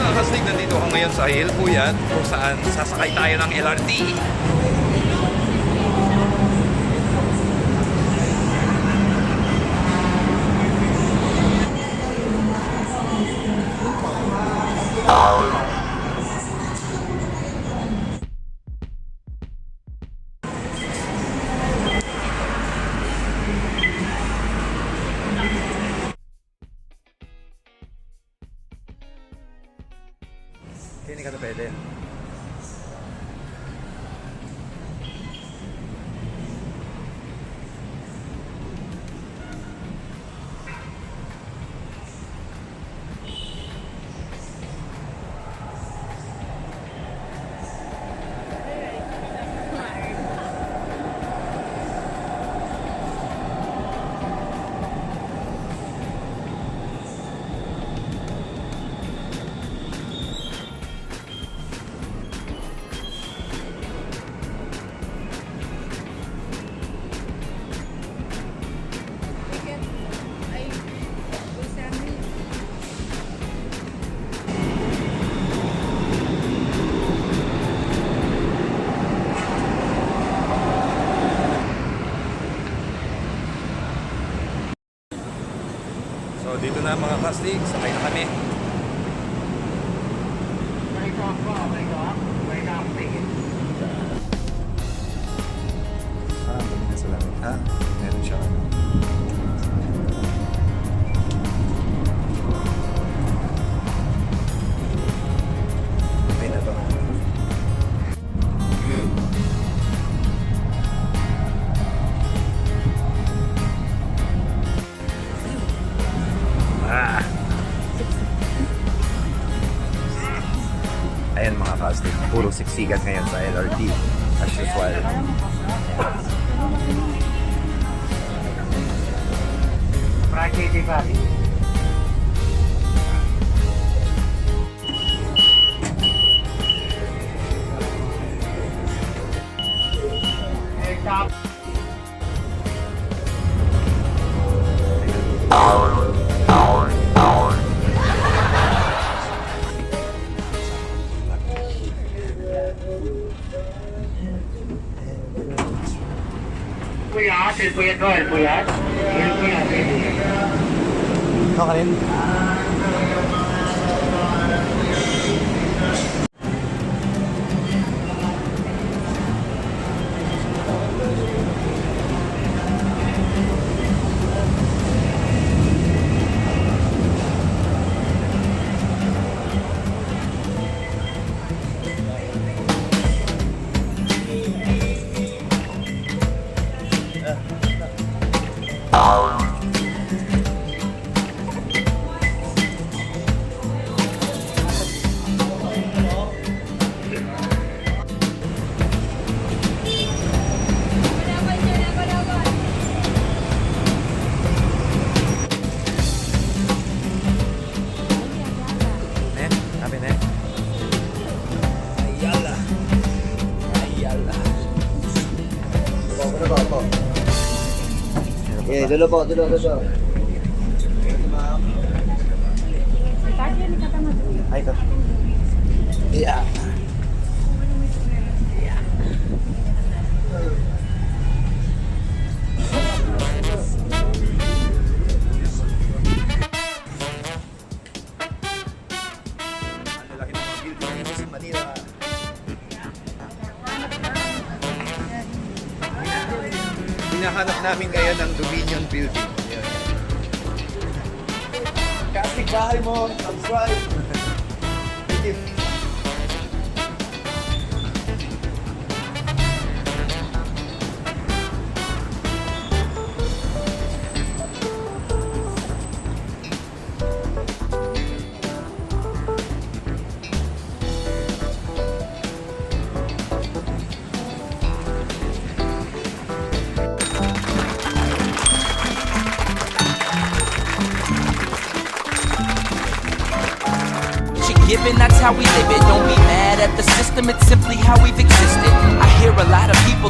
mga kastig, nandito ako ngayon sa Hilpuyat kung saan sasakay tayo ng LRT. Hindi ka na pwede. So dito na mga kastig, sakay na kami. Dami na sa langit. Meron siya ano. Okay na to. Ayan mga kastig, puro siksikan ngayon sa LRT as usual. Prakiti Bali. Puyat, el puyat no, el puyat. El puyat, el puyat. Ikaw ka rin? Okay, dulu po. Ay, ito. Yeah. Hinahanap namin ngayon ang Dominion Building. Kastig bahay mo, subscribe. Thank you. Given that's how we live it. Don't be mad at the system, it's simply how we've existed. I hear a lot of people